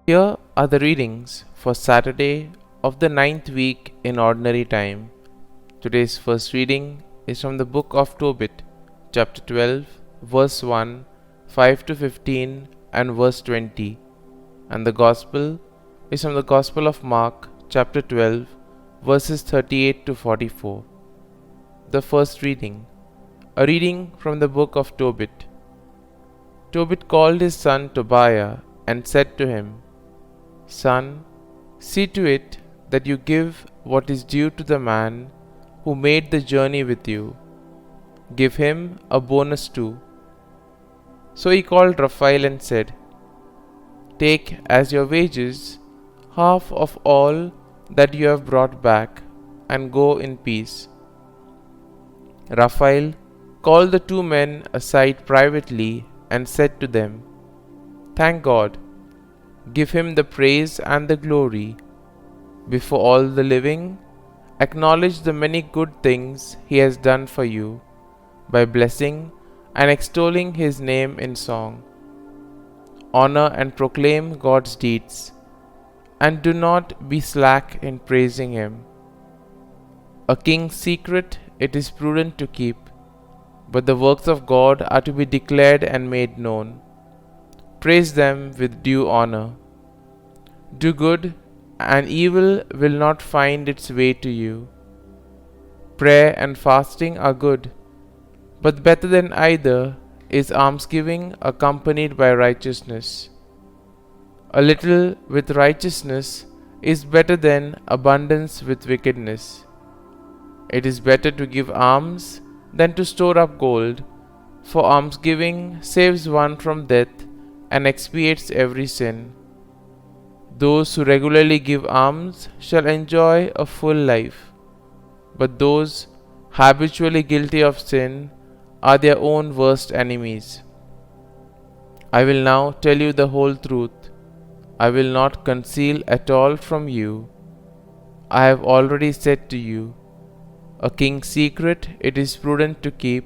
Here are the readings for Saturday of the ninth week in Ordinary Time. Today's first reading is from the book of Tobit, chapter 12, verse 1, 5 to 15, and verse 20. And the Gospel is from the Gospel of Mark, chapter 12, verses 38 to 44. The first reading, a reading from the book of Tobit. Tobit called his son Tobiah and said to him, Son, see to it that you give what is due to the man who made the journey with you. Give him a bonus too. So he called Raphael and said, Take as your wages half of all that you have brought back, and go in peace. Raphael called the two men aside privately and said to them, Thank God. Give him the praise and the glory. Before all the living, acknowledge the many good things he has done for you, by blessing and extolling his name in song. Honor and proclaim God's deeds, and do not be slack in praising him. A king's secret it is prudent to keep, but the works of God are to be declared and made known. Praise them with due honor. Do good, and evil will not find its way to you. Prayer and fasting are good, but better than either is almsgiving accompanied by righteousness. A little with righteousness is better than abundance with wickedness. It is better to give alms than to store up gold, for almsgiving saves one from death and expiates every sin. Those who regularly give alms shall enjoy a full life, but those habitually guilty of sin are their own worst enemies. I will now tell you the whole truth. I will not conceal at all from you. I have already said to you, a king's secret it is prudent to keep,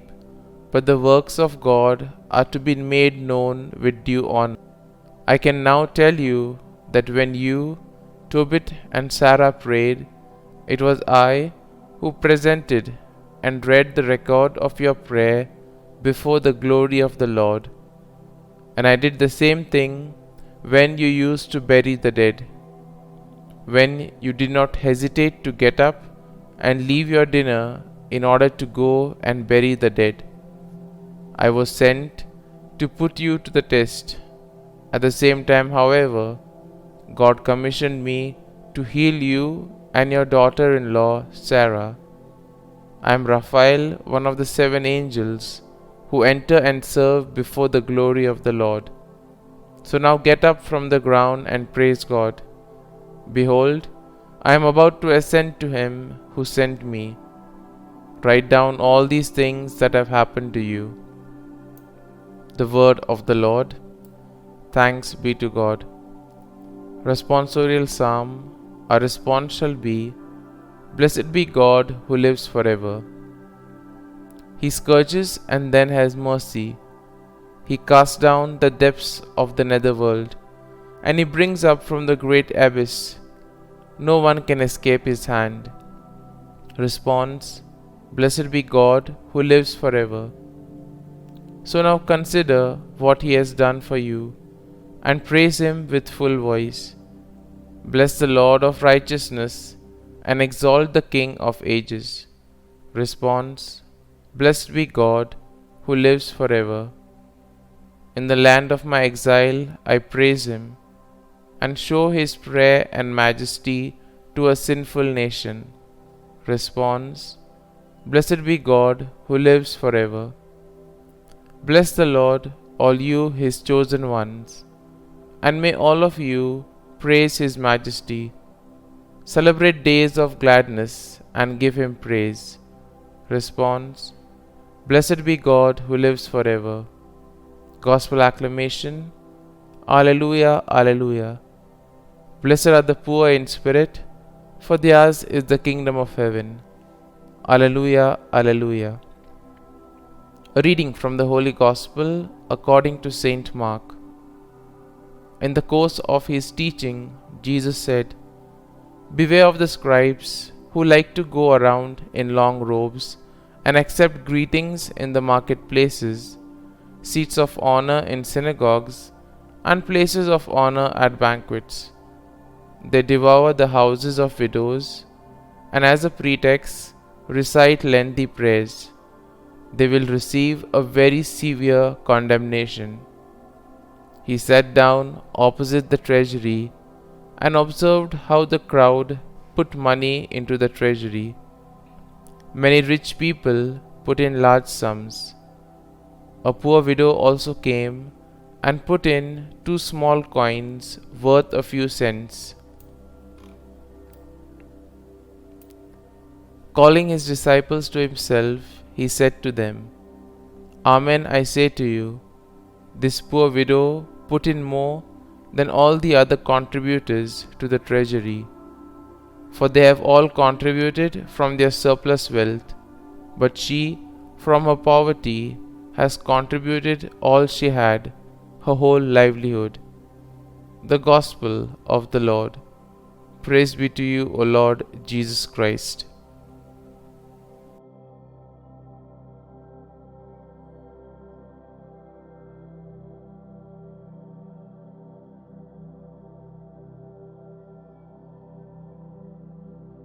but the works of God are to be made known with due honor. I can now tell you that when you, Tobit and Sarah prayed, it was I who presented and read the record of your prayer before the glory of the Lord. And I did the same thing when you used to bury the dead, when you did not hesitate to get up and leave your dinner in order to go and bury the dead. I was sent to put you to the test. At the same time, however, God commissioned me to heal you and your daughter-in-law Sarah. I am Raphael, one of the 7 angels who enter and serve before the glory of the Lord. So now get up from the ground and praise God. Behold, I am about to ascend to him who sent me. Write down all these things that have happened to you. The word of the Lord. Thanks be to God. Responsorial Psalm. Our response shall be, Blessed be God who lives forever. He scourges and then has mercy. He casts down the depths of the netherworld, and he brings up from the great abyss. No one can escape his hand. Response. Blessed be God who lives forever. So now consider what he has done for you, and praise him with full voice. Bless the Lord of righteousness, and exalt the King of ages. Response. Blessed be God who lives forever. In the land of my exile I praise him, and show his prayer and majesty to a sinful nation. Response. Blessed be God who lives forever. Bless the Lord, all you his chosen ones, and may all of you praise his majesty. Celebrate days of gladness and give him praise. Response. Blessed be God who lives forever. Gospel acclamation. Alleluia, Alleluia. Blessed are the poor in spirit, for theirs is the kingdom of heaven. Alleluia, Alleluia. A reading from the Holy Gospel according to Saint Mark. In the course of his teaching, Jesus said, "Beware of the scribes who like to go around in long robes and accept greetings in the marketplaces, seats of honor in synagogues, and places of honor at banquets. They devour the houses of widows, and as a pretext recite lengthy prayers. They will receive a very severe condemnation." He sat down opposite the treasury and observed how the crowd put money into the treasury. Many rich people put in large sums. A poor widow also came and put in 2 small coins worth a few cents. Calling his disciples to himself, he said to them, "Amen, I say to you, this poor widow put in more than all the other contributors to the treasury, for they have all contributed from their surplus wealth, but she, from her poverty, has contributed all she had, her whole livelihood." The Gospel of the Lord. Praise be to you, O Lord Jesus Christ.